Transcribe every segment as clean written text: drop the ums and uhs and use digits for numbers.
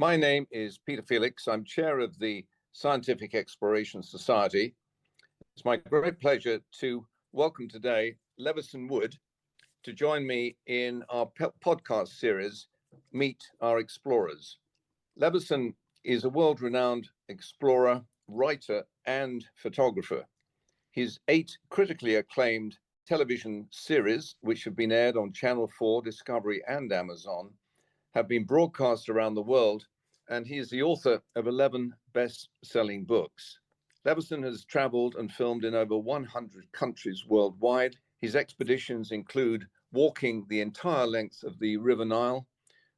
My name is Peter Felix. I'm chair of the Scientific Exploration Society. It's my great pleasure to welcome today Levison Wood to join me in our podcast series, Meet Our Explorers. Levison is a world-renowned explorer, writer, and photographer. His 8 critically acclaimed television series, which have been aired on Channel 4, Discovery, and Amazon, have been broadcast around the world, and he is the author of 11 best-selling books. Levison has traveled and filmed in over 100 countries worldwide. His expeditions include walking the entire length of the River Nile,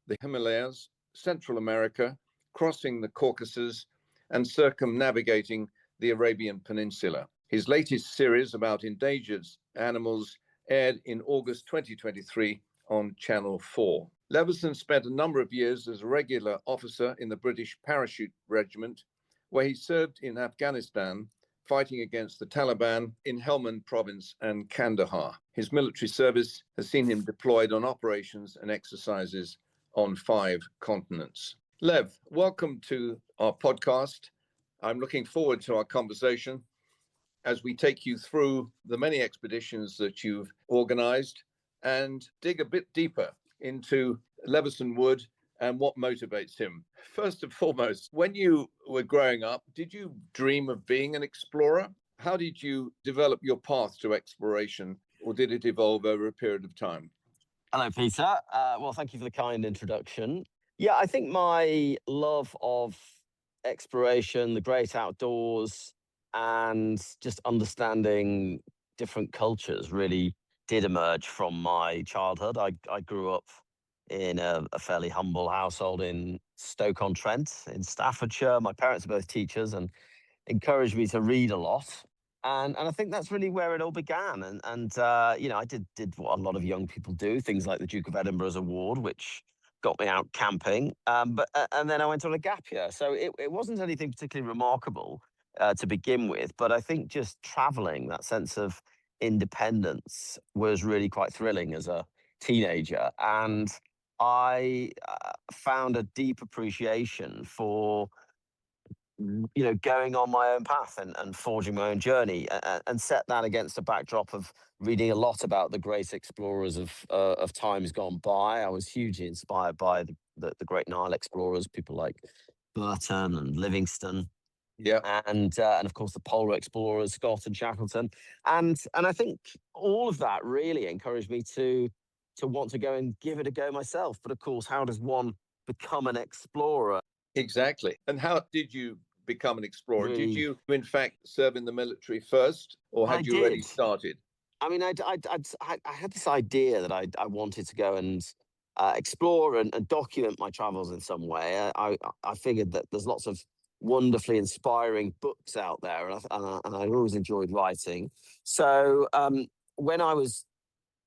the Himalayas, Central America, crossing the Caucasus, and circumnavigating the Arabian Peninsula. His latest series about endangered animals aired in August 2023 on Channel 4. Levison spent a number of years as a regular officer in the British Parachute Regiment, where he served in Afghanistan, fighting against the Taliban in Helmand Province and Kandahar. His military service has seen him deployed on operations and exercises on 5 continents. Lev, welcome to our podcast. I'm looking forward to our conversation as we take you through the many expeditions that you've organized and dig a bit deeper into Levison Wood and what motivates him. First and foremost, when you were growing up, did you dream of being an explorer? How did you develop your path to exploration, or did it evolve over a period of time? Hello, Peter. Well, thank you for the kind introduction. Yeah, I think my love of exploration, the great outdoors, and just understanding different cultures really did emerge from my childhood. I grew up in a fairly humble household in Stoke-on-Trent in Staffordshire. My parents are both teachers and encouraged me to read a lot. And I think that's really where it all began. I did what a lot of young people do, things like the Duke of Edinburgh's Award, which got me out camping. And then I went on a gap year. So it wasn't anything particularly remarkable to begin with. But I think just traveling, that sense of independence was really quite thrilling as a teenager. And I found a deep appreciation for going on my own path and forging my own journey, and set that against a backdrop of reading a lot about the great explorers of times gone by. I was hugely inspired by the great Nile explorers, people like Burton and Livingstone. Yeah. And of course the polar explorers, Scott and Shackleton. And I think all of that really encouraged me to want to go and give it a go myself. But of course, how does one become an explorer? Exactly. And how did you become an explorer? Really, did you, in fact, serve in the military first, or had you already started? I mean, I had this idea that I wanted to go and explore and document my travels in some way. I figured that there's lots of wonderfully inspiring books out there, and I always enjoyed writing. So when I was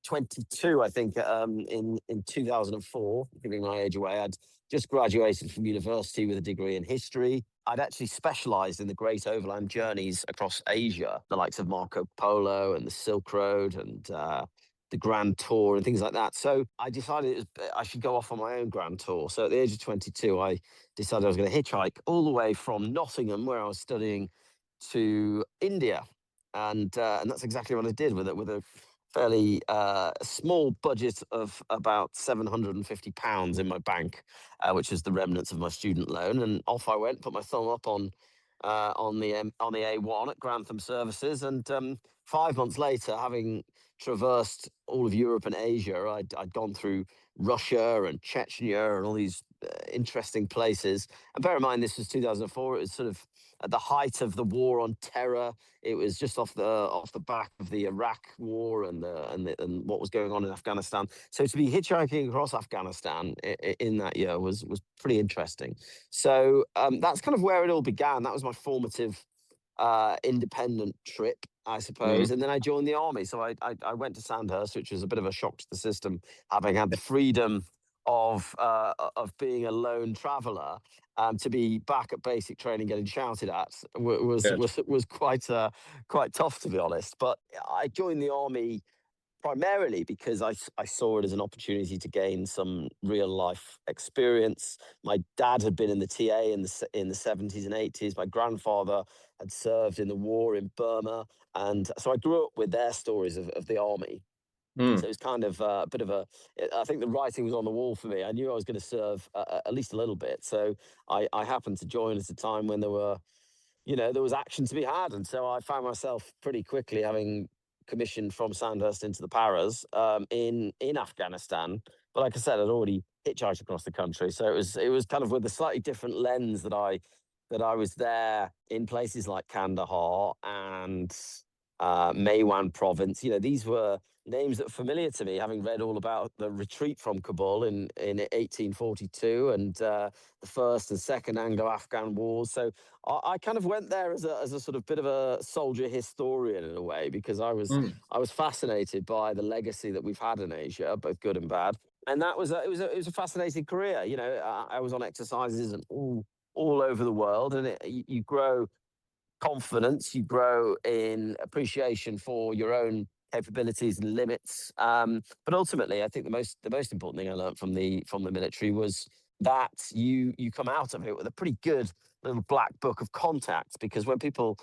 22, I think, in 2004, giving my age away, I'd just graduated from university with a degree in history. I'd actually specialized in the great overland journeys across Asia, the likes of Marco Polo and the Silk Road and the Grand Tour and things like that. So I decided I should go off on my own Grand Tour. So at the age of 22, I decided I was going to hitchhike all the way from Nottingham, where I was studying, to India. And that's exactly what I did with a fairly small budget of about £750 in my bank, which was the remnants of my student loan. And off I went, put my thumb up on the A1 at Grantham Services, and 5 months later, having traversed all of Europe and Asia, I'd gone through Russia and Chechnya and all these interesting places. And bear in mind, this was 2004. It was sort of at the height of the war on terror. It was just off the back of the Iraq war and what was going on in Afghanistan. So to be hitchhiking across Afghanistan in that year was pretty interesting. So that's kind of where it all began. That was my formative independent trip, I suppose. And then I joined the army. So I went to Sandhurst, which was a bit of a shock to the system, having had the freedom of being a lone traveller. To be back at basic training, getting shouted at, was quite tough, to be honest. But I joined the army primarily because I saw it as an opportunity to gain some real life experience. My dad had been in the TA in the 70s and 80s. My grandfather had served in the war in Burma. And so I grew up with their stories of the army. Mm. So it was kind of a bit of a, I think the writing was on the wall for me. I knew I was going to serve at least a little bit. So I happened to join at a time when there was action to be had. And so I found myself pretty quickly having commissioned from Sandhurst into the Paras in Afghanistan. But like I said, I'd already hitchhiked across the country. So it was kind of with a slightly different lens that I was there in places like Kandahar and Maiwan province. These were names that are familiar to me, having read all about the retreat from Kabul in 1842 and the First and Second Anglo-Afghan wars. So I kind of went there as a sort of bit of a soldier historian in a way, because I was fascinated by the legacy that we've had in Asia, both good and bad. And that was it was a fascinating career. I was on exercises and all over the world, and you grow confidence, you grow in appreciation for your own capabilities and limits. But ultimately, I think the most important thing I learned from the military was that you come out of it with a pretty good little black book of contacts, because when people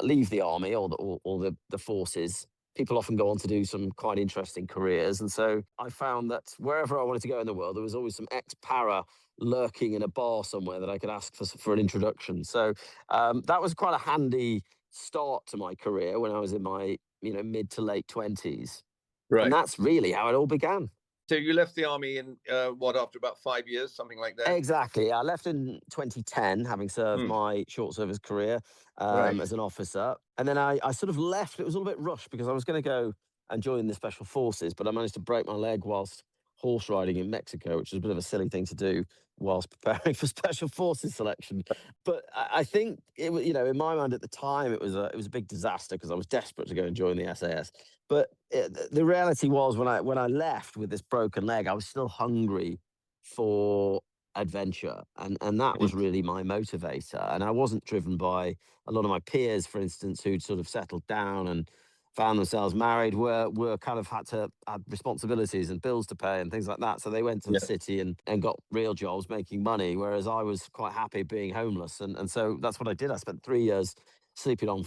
leave the army or the forces, people often go on to do some quite interesting careers. And so I found that wherever I wanted to go in the world, there was always some ex-para lurking in a bar somewhere that I could ask for an introduction. So that was quite a handy start to my career when I was in my mid to late 20s. And Right. that's really how it all began. So you left the army in after about 5 years, something like that? Exactly. I left in 2010, having served Mm. my short service career Right. as an officer. And then I sort of left. It was a little bit rushed because I was going to go and join the Special Forces, but I managed to break my leg whilst horse riding in Mexico, which was a bit of a silly thing to do whilst preparing for Special Forces selection. But I think it was, in my mind at the time, it was a big disaster because I was desperate to go and join the SAS. But the reality was when I left with this broken leg, I was still hungry for adventure, and that Mm. was really my motivator. And I wasn't driven by a lot of my peers, for instance, who'd sort of settled down and found themselves married, were kind of had responsibilities and bills to pay and things like that. So they went to the Yeah. city and got real jobs making money, whereas I was quite happy being homeless. And so that's what I did. I spent 3 years sleeping on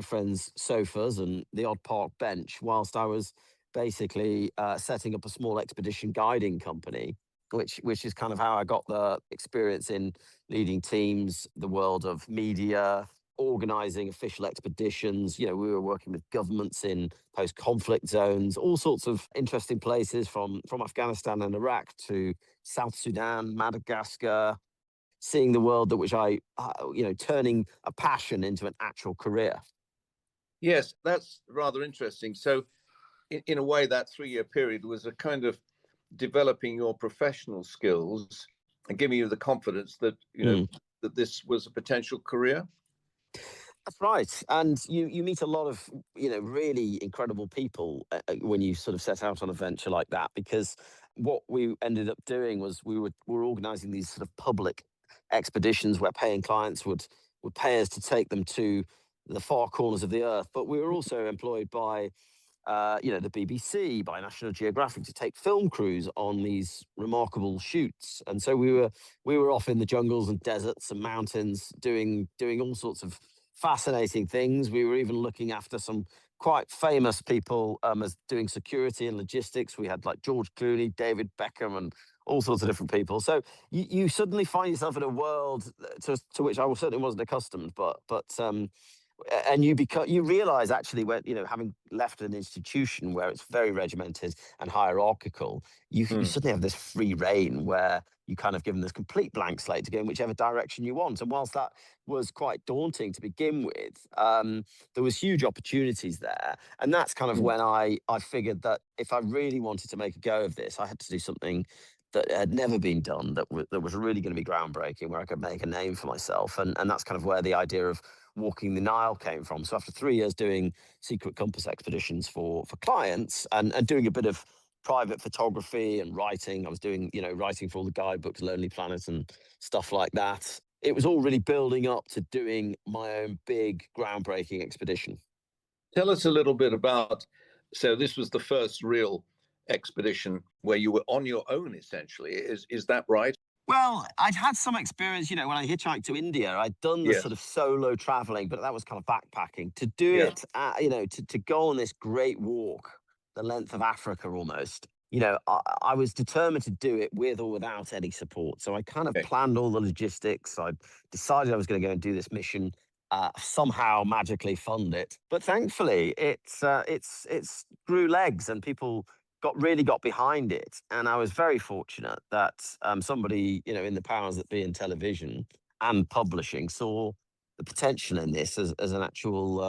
friends' sofas and the odd park bench whilst I was basically setting up a small expedition guiding company, which is kind of how I got the experience in leading teams, the world of media, organizing official expeditions. We were working with governments in post-conflict zones, all sorts of interesting places from Afghanistan and Iraq to South Sudan, Madagascar, seeing the world that which turning a passion into an actual career. Yes, that's rather interesting. So, in a way, that 3 year period was a kind of developing your professional skills and giving you the confidence that that this was a potential career. That's right, and you meet a lot of really incredible people when you sort of set out on a venture like that. Because what we ended up doing was we were organising these sort of public expeditions where paying clients would pay us to take them to the far corners of the earth. But we were also employed by the BBC, by National Geographic, to take film crews on these remarkable shoots. And so we were off in the jungles and deserts and mountains doing all sorts of fascinating things. We were even looking after some quite famous people as doing security and logistics. We had like George Clooney, David Beckham, and all sorts of different people. So you suddenly find yourself in a world to which I certainly wasn't accustomed, but and you realize actually, when having left an institution where it's very regimented and hierarchical, you Mm. suddenly have this free reign where you kind of given this complete blank slate to go in whichever direction you want. And whilst that was quite daunting to begin with, there was huge opportunities there. And that's kind of Mm. when I figured that if I really wanted to make a go of this, I had to do something that had never been done, that was really going to be groundbreaking, where I could make a name for myself. And that's kind of where the idea of walking the Nile came from. So after 3 years doing secret compass expeditions for clients and doing a bit of private photography and writing, I was doing, writing for all the guidebooks, Lonely Planet and stuff like that. It was all really building up to doing my own big groundbreaking expedition. Tell us a little bit about So this was the first real expedition where you were on your own, essentially. Is that right? Well, I'd had some experience, when I hitchhiked to India, I'd done the Yes. sort of solo traveling, but that was kind of backpacking. To do Yeah. it, to go on this great walk, the length of Africa almost, I was determined to do it with or without any support. So I kind of Okay. planned all the logistics. I decided I was going to go and do this mission, somehow magically fund it. But thankfully, it's grew legs and people really got behind it, and I was very fortunate that somebody in the powers that be in television and publishing saw the potential in this as an actual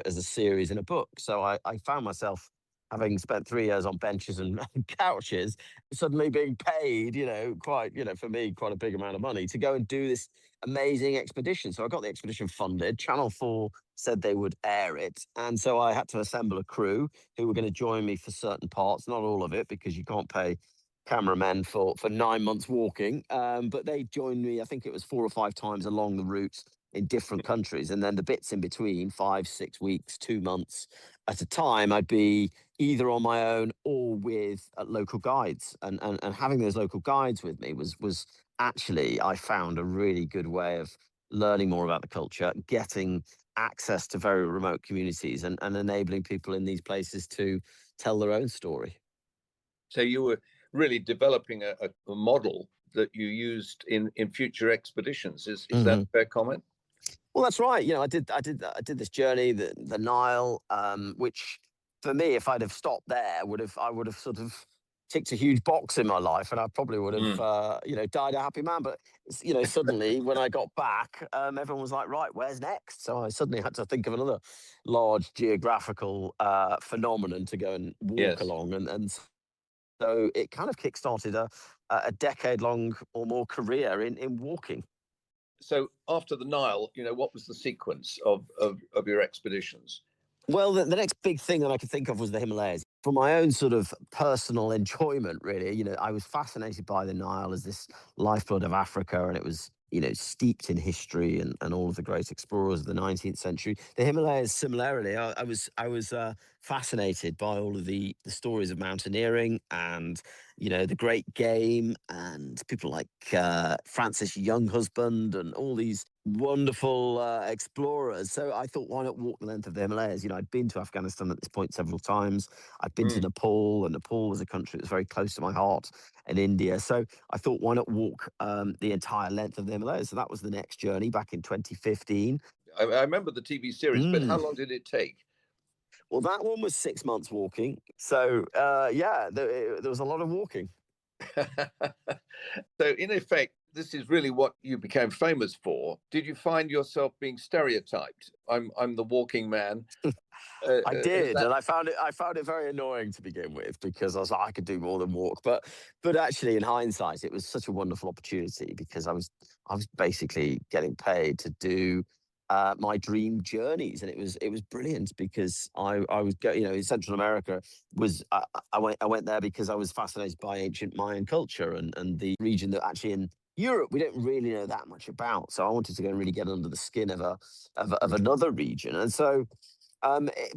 as a series in a book. So I found myself having spent 3 years on benches and couches, suddenly being paid quite for me quite a big amount of money to go and do this amazing expedition. So I got the expedition funded. Channel 4 said they would air it, and so I had to assemble a crew who were going to join me for certain parts, not all of it, because you can't pay cameramen for 9 months walking. But they joined me, I think it was 4 or 5 times along the route in different countries. And then the bits in between, 5, 6 weeks, 2 months at a time, I'd be either on my own or with local guides. And having those local guides with me was actually, I found, a really good way of learning more about the culture, getting access to very remote communities, and enabling people in these places to tell their own story. So you were really developing a model that you used in future expeditions. Is that a fair comment? Well, that's right. I did this journey, the Nile, which for me, if I'd have stopped there, I would have sort of ticked a huge box in my life, and I probably would have, Mm. died a happy man. But suddenly when I got back, everyone was like, "Right, where's next?" So I suddenly had to think of another large geographical phenomenon to go and walk Yes. along, and so it kind of kickstarted a decade-long or more career in walking. So after the Nile, what was the sequence of your expeditions? Well, the next big thing that I could think of was the Himalayas. For my own sort of personal enjoyment, really, I was fascinated by the Nile as this lifeblood of Africa, and it was, steeped in history and all of the great explorers of the 19th century. The Himalayas, similarly, I was fascinated by all of the stories of mountaineering and the great game and people like Francis Younghusband and all these wonderful explorers. So I thought, why not walk the length of the Himalayas? I'd been to Afghanistan at this point several times. I'd been to Mm. Nepal, and Nepal was a country that was very close to my heart, and India. So I thought, why not walk the entire length of the Himalayas? So that was the next journey back in 2015. I remember the TV series, but how Mm. long did it take? Well, that one was 6 months walking. So yeah, there was a lot of walking. So in effect, this is really what you became famous for. Did you find yourself being stereotyped? I'm the walking man. I Is did, that and I found it very annoying to begin with, because I was like, I could do more than walk. But actually, in hindsight, it was such a wonderful opportunity, because I was basically getting paid to do my dream journeys, and it was brilliant, because I was in Central America. I went there because I was fascinated by ancient Mayan culture, and the region that actually in Europe we don't really know that much about. So I wanted to go and really get under the skin of another region, and so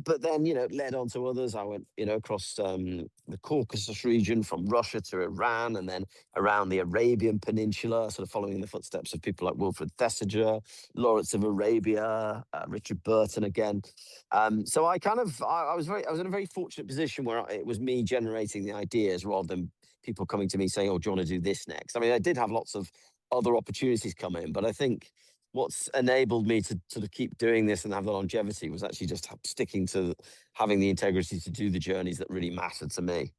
but then, led on to others. I went, across the Caucasus region, from Russia to Iran, and then around the Arabian Peninsula, sort of following in the footsteps of people like Wilfred Thesiger, Lawrence of Arabia, Richard Burton again. So I was in a very fortunate position where it was me generating the ideas rather than people coming to me saying, "Oh, do you want to do this next?" I mean, I did have lots of other opportunities come in, but I think what's enabled me to sort of keep doing this and have the longevity was actually just sticking to having the integrity to do the journeys that really matter to me.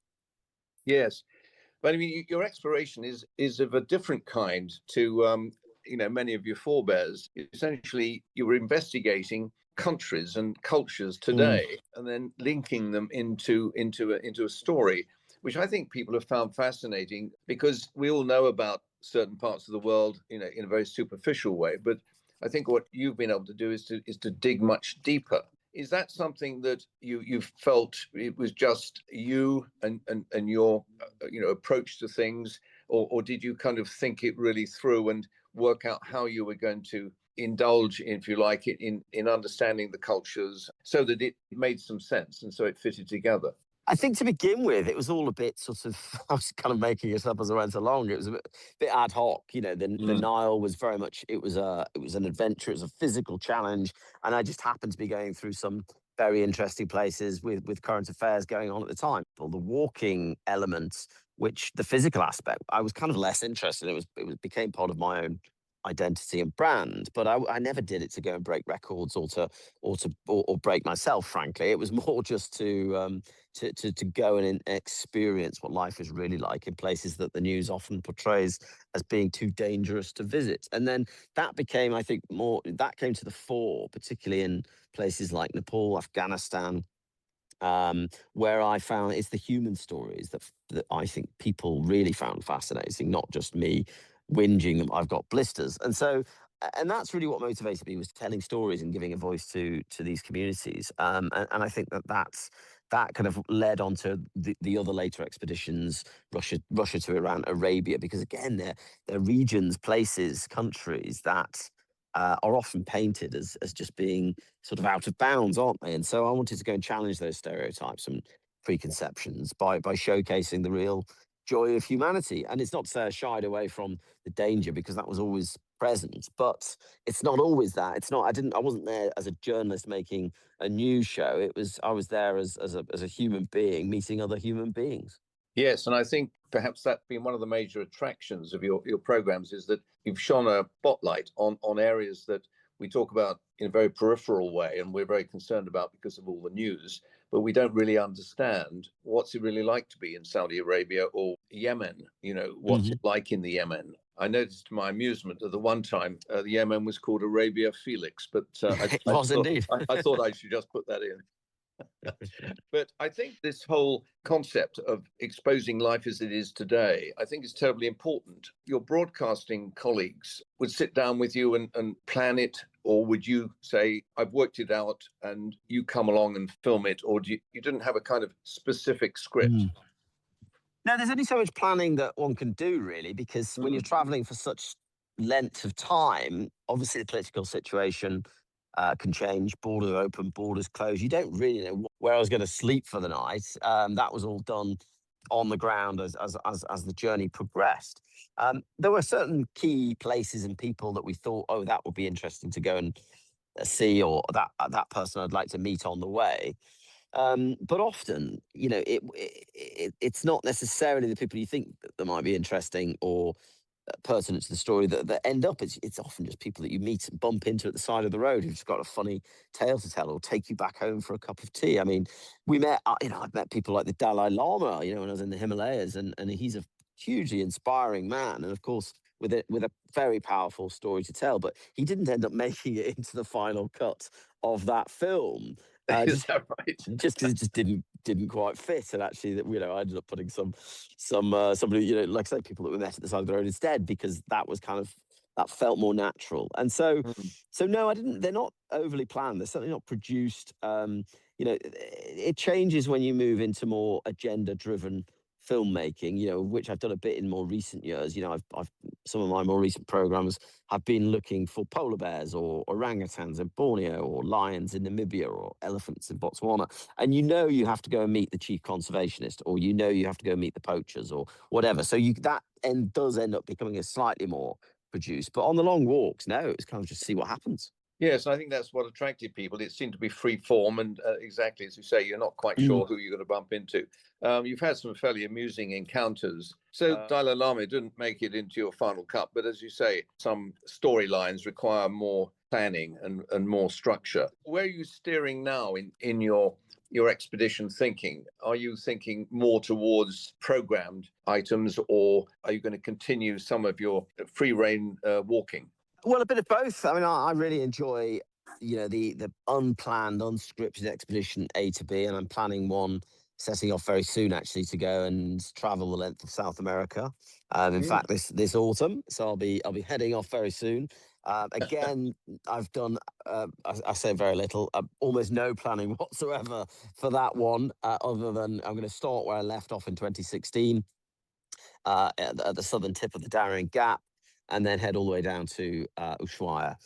yes? But I mean, your exploration is of a different kind to many of your forebears. Essentially, you were investigating countries and cultures Mm. today, and then linking them into a story, which I think people have found fascinating, because we all know about certain parts of the world, in a very superficial way. But I think what you've been able to do is to dig much deeper. Is that something that you felt it was just you and your approach to things, or did you kind of think it really through and work out how you were going to indulge, if you like, in understanding the cultures so that it made some sense and so it fitted together? I think to begin with, it was all a bit sort of, I was kind of making it up as I went along. It was a bit ad hoc, you know. The Nile was very much, it was an adventure, it was a physical challenge. And I just happened to be going through some very interesting places with current affairs going on at the time. Well, the walking elements, which the physical aspect, I was kind of less interested in. It became part of my own identity and brand, but I never did it to go and break records or break myself. Frankly, it was more just to go and experience what life is really like in places that the news often portrays as being too dangerous to visit. And then that became, I think, that came to the fore, particularly in places like Nepal, Afghanistan, where I found it's the human stories that I think people really found fascinating, not just me whinging them. I've got blisters, and that's really what motivated me, was telling stories and giving a voice to these communities. And I think that kind of led on to the other later expeditions, Russia to Iran, Arabia, because again, they're regions, places, countries that are often painted as just being sort of out of bounds, aren't they? And so I wanted to go and challenge those stereotypes and preconceptions by showcasing the real joy of humanity. And it's not to say I shied away from the danger, because that was always present, but it's not always that. I wasn't there as a journalist making a news show. I was there as a human being meeting other human beings. Yes, and I think perhaps that's been one of the major attractions of your programs, is that you've shone a spotlight on areas that we talk about in a very peripheral way and we're very concerned about because of all the news, but we don't really understand what's it really like to be in Saudi Arabia or Yemen. You know, what's it like in the Yemen? I noticed to my amusement that the one time the Yemen was called Arabia Felix, but It was indeed. I thought I should just put that in. But I think this whole concept of exposing life as it is today, I think is terribly important. Your broadcasting colleagues would sit down with you and plan it, or would you say, I've worked it out and you come along and film it, or you didn't have a kind of specific script? No, there's only so much planning that one can do, really, because when you're traveling for such length of time, obviously the political situation can change. Borders open, borders close. You don't really know where I was going to sleep for the night. That was all done on the ground as the journey progressed. There were certain key places and people that we thought, oh, that would be interesting to go and see, or that person I'd like to meet on the way. But often, you know, it's not necessarily the people you think that might be interesting or pertinent to the story that end up. It's often just people that you meet and bump into at the side of the road who've just got a funny tale to tell, or take you back home for a cup of tea. I mean, I've met people like the Dalai Lama, you know, when I was in the Himalayas, and he's a hugely inspiring man, and of course with a very powerful story to tell. But he didn't end up making it into the final cut of that film. Is that right? Just because it just didn't quite fit. And actually, that, you know, I ended up putting somebody, you know, like I say, people that we met at the side of the road instead, because that felt more natural. And so no, I didn't. They're not overly planned. They're certainly not produced. You know, it changes when you move into more agenda-driven filmmaking, you know, which I've done a bit in more recent years. You know, I've some of my more recent programs have been looking for polar bears or orangutans in Borneo, or lions in Namibia, or elephants in Botswana. And you know you have to go and meet the chief conservationist, or you know you have to go and meet the poachers, or whatever. So does end up becoming a slightly more produced. But on the long walks, no, it's kind of just see what happens. Yes, I think that's what attracted people. It seemed to be free form, and exactly as you say, you're not quite sure who you're going to bump into. You've had some fairly amusing encounters. So Dalai Lama didn't make it into your final cut, but as you say, some storylines require more planning and more structure. Where are you steering now in your expedition thinking? Are you thinking more towards programmed items, or are you going to continue some of your free rein walking? Well, a bit of both. I mean, I really enjoy, you know, the unplanned, unscripted expedition A to B, and I'm planning one setting off very soon, actually, to go and travel the length of South America. In fact, this autumn, so I'll be heading off very soon. Again, I've done, I say very little, almost no planning whatsoever for that one, other than I'm going to start where I left off in 2016, at the southern tip of the Darien Gap. and then head all the way down to Ushuaia,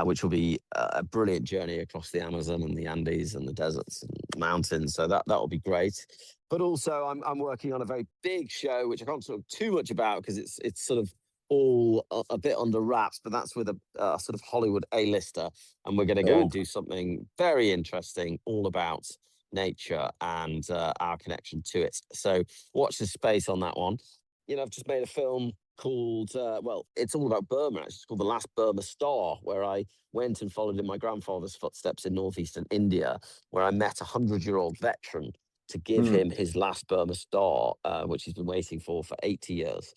which will be a brilliant journey across the Amazon and the Andes and the deserts and mountains. So that will be great. But also, I'm working on a very big show, which I can't talk too much about because it's sort of all a bit under wraps. But that's with a sort of Hollywood A-lister, and we're going to go and Oh, do something very interesting, all about nature and our connection to it. So watch the space on that one. I've just made a film called, well, it's all about Burma. It's called The Last Burma Star, where I went and followed in my grandfather's footsteps in northeastern India, where I met a 100-year-old veteran to give mm, him his last Burma Star, which he's been waiting for 80 years,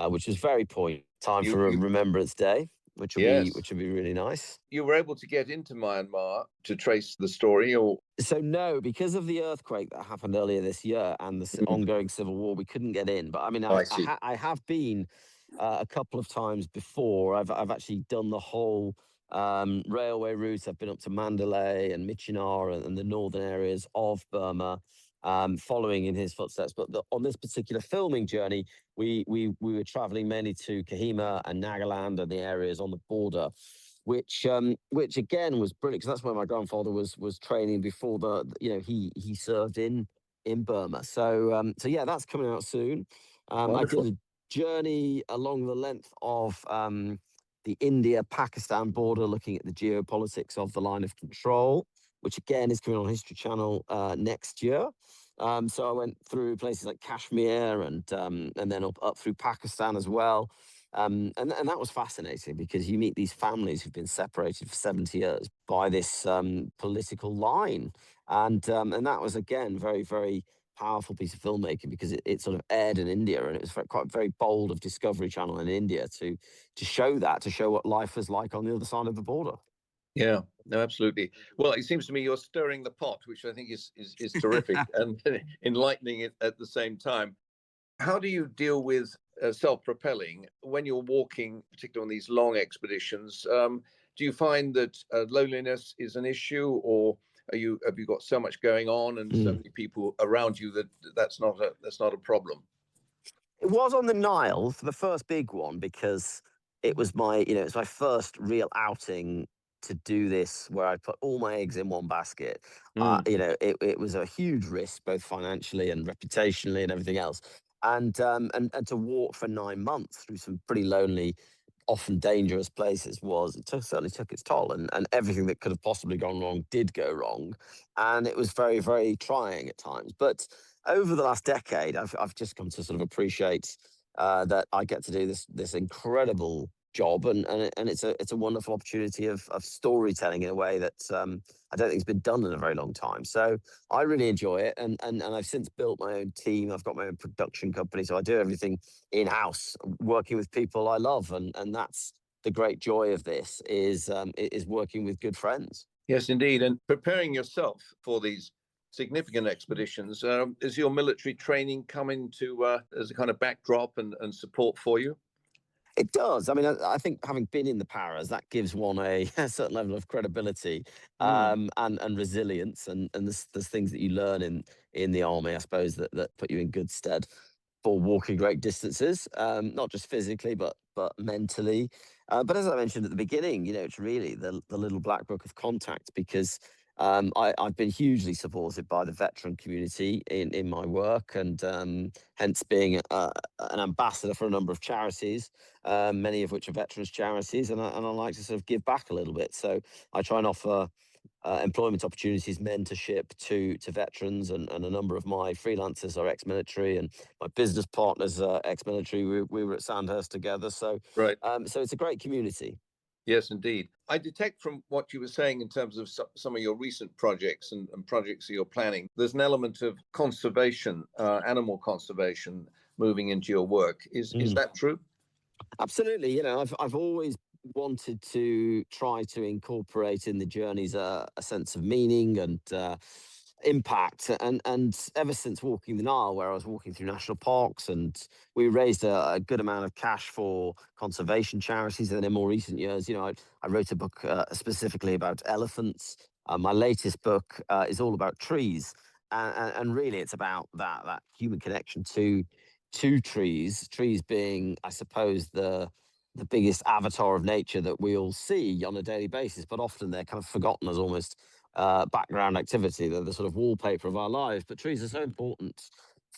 which was very point. Time you, for a you, Remembrance Day, which will be yes, which will be really nice. you were able to get into Myanmar to trace the story, or So no, because of the earthquake that happened earlier this year and the mm, ongoing civil war, we couldn't get in. But I mean, I see. I have been a couple of times before. I've actually done the whole railway route. I've been up to Mandalay and Michinar and the northern areas of Burma, following in his footsteps. But on this particular filming journey, we were traveling mainly to Kohima and Nagaland and the areas on the border, which again was brilliant because that's where my grandfather was training before he served in Burma. So yeah, that's coming out soon. I did Wonderful. a journey along the length of the India-Pakistan border, looking at the geopolitics of the line of control, which again is coming on History Channel next year. So I went through places like Kashmir and then up through Pakistan as well. And that was fascinating because you meet these families who've been separated for 70 years by this political line. And that was, again, very, very powerful piece of filmmaking because it sort of aired in India, and it was quite very bold of Discovery Channel in India to show what life is like on the other side of the border. Yeah, no, absolutely. Well, it seems to me you're stirring the pot, which I think is terrific and enlightening it at the same time. How do you deal with self-propelling when you're walking, particularly on these long expeditions? Do you find that loneliness is an issue, or have you got so much going on and so many people around you that that's not a problem? It was on the Nile for the first big one because it's my first real outing to do this where I put all my eggs in one basket. Mm, It was a huge risk, both financially and reputationally and everything else. And to walk for 9 months through some pretty lonely, often dangerous places certainly took its toll, and everything that could have possibly gone wrong did go wrong, and it was very, very trying at times. But over the last decade, I've just come to sort of appreciate that I get to do this incredible job, and it's a wonderful opportunity of storytelling in a way that I don't think has been done in a very long time. So I really enjoy it, and I've since built my own team. I've got my own production company, so I do everything in house, working with people I love, and that's the great joy of this is working with good friends. yes, indeed. And preparing yourself for these significant expeditions, is your military training come into as a kind of backdrop and support for you? It does. I mean, I think having been in the paras, that gives one a certain level of credibility Mm, and resilience, and there's things that you learn in the army, I suppose, that put you in good stead for walking great distances, not just physically, but mentally. But as I mentioned at the beginning, it's really the little black book of contact because I've been hugely supported by the veteran community in my work, and hence being an ambassador for a number of charities, many of which are veterans charities, and I like to sort of give back a little bit. So I try and offer employment opportunities, mentorship to veterans, and a number of my freelancers are ex-military, and my business partners are ex-military. We were at Sandhurst together, right. so it's a great community. Yes, indeed. I detect from what you were saying in terms of some of your recent projects and projects that you're planning, there's an element of conservation, animal conservation moving into your work. Is Mm. that true? Absolutely. I've always wanted to try to incorporate in the journeys a sense of meaning and impact. And ever since walking the Nile, where I was walking through national parks, and we raised a good amount of cash for conservation charities. And then in more recent years, I wrote a book specifically about elephants. My latest book is all about trees. And really, it's about that human connection to trees being, I suppose, the biggest avatar of nature that we all see on a daily basis, but often they're kind of forgotten as almost background activity. They're the sort of wallpaper of our lives. But trees are so important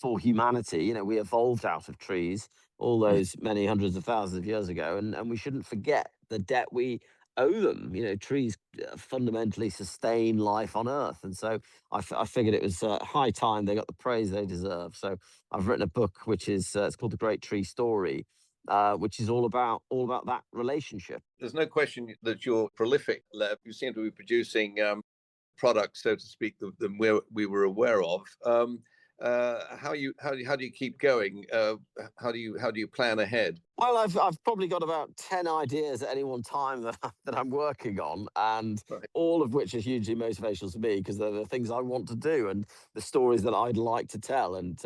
for humanity. You know, we evolved out of trees all those many hundreds of thousands of years ago, and we shouldn't forget the debt we owe them. You know, trees fundamentally sustain life on Earth, and so I figured it was high time they got the praise they deserve. So I've written a book which is it's called The Great Tree Story, which is all about that relationship. There's no question that you're prolific, Lev. You seem to be producing products, so to speak, than we were aware of. How do you keep going? How do you plan ahead? Well, I've probably got about 10 ideas at any one time that I'm working on, and Right. all of which are hugely motivational to me because they're the things I want to do and the stories that I'd like to tell. And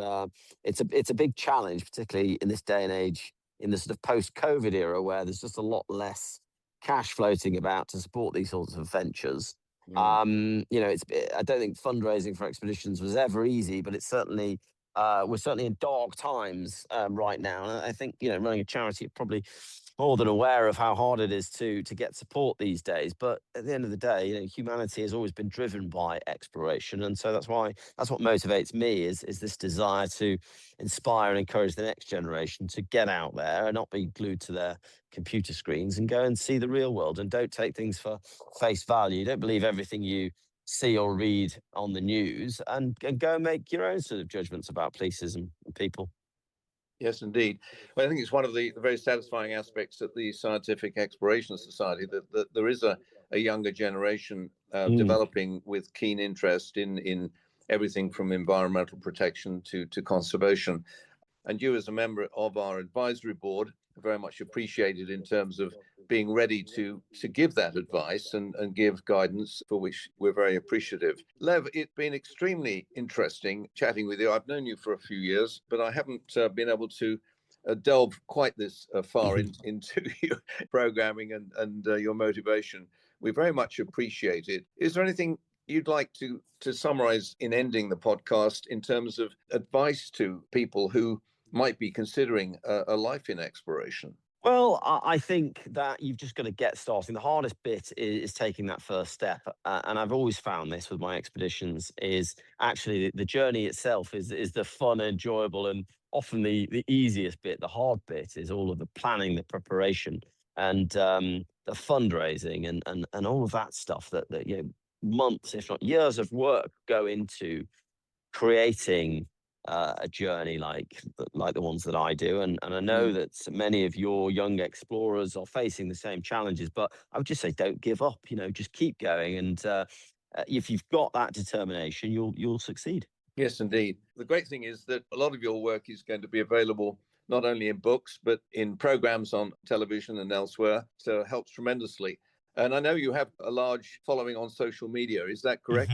it's a big challenge, particularly in this day and age, in the sort of post-COVID era, where there's just a lot less cash floating about to support these sorts of ventures. Mm. You know, I don't think fundraising for expeditions was ever easy, but it's certainly we're certainly in dark times right now. And I think, you know, running a charity, you're probably more than aware of how hard it is to get support these days. But at the end of the day, you know, humanity has always been driven by exploration, and so that's what motivates me is this desire to inspire and encourage the next generation to get out there and not be glued to their computer screens and go and see the real world, and don't take things for face value. Don't believe everything you see or read on the news, and go and make your own sort of judgments about places and people. Yes, indeed. Well, I think it's one of the very satisfying aspects at the Scientific Exploration Society that there is a younger generation Mm. developing with keen interest in everything from environmental protection to conservation. And you, as a member of our advisory board, are very much appreciated in terms of being ready to give that advice and give guidance, for which we're very appreciative. Lev, it's been extremely interesting chatting with you. I've known you for a few years, but I haven't been able to delve quite this far into your programming and your motivation. We very much appreciate it. Is there anything you'd like to summarize in ending the podcast in terms of advice to people who might be considering a life in exploration? Well, I think that you've just got to get starting. The hardest bit is taking that first step, and I've always found this with my expeditions is actually the journey itself is the fun, enjoyable, and often the easiest bit. The hard bit is all of the planning, the preparation, and the fundraising, and all of that stuff that you know months, if not years, of work go into creating a journey like the ones that I do, and I know Mm. that many of your young explorers are facing the same challenges. But I would just say, don't give up. You know, just keep going, and if you've got that determination, you'll succeed. Yes, indeed. The great thing is that a lot of your work is going to be available not only in books, but in programs on television and elsewhere. So it helps tremendously. And I know you have a large following on social media. Is that correct?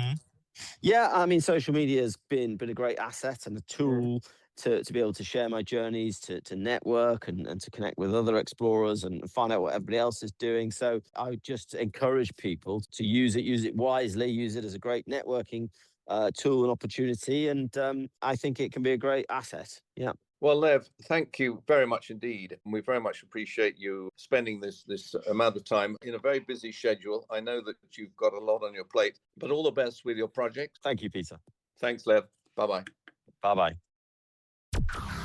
Yeah, I mean, social media has been a great asset and a Mm. tool to be able to share my journeys, to network and to connect with other explorers and find out what everybody else is doing. So I would just encourage people to use it wisely, use it as a great networking tool and opportunity. And I think it can be a great asset. Yeah. Well, Lev, thank you very much indeed. And we very much appreciate you spending this amount of time in a very busy schedule. I know that you've got a lot on your plate, but all the best with your project. Thank you, Peter. Thanks, Lev. Bye bye. Bye bye.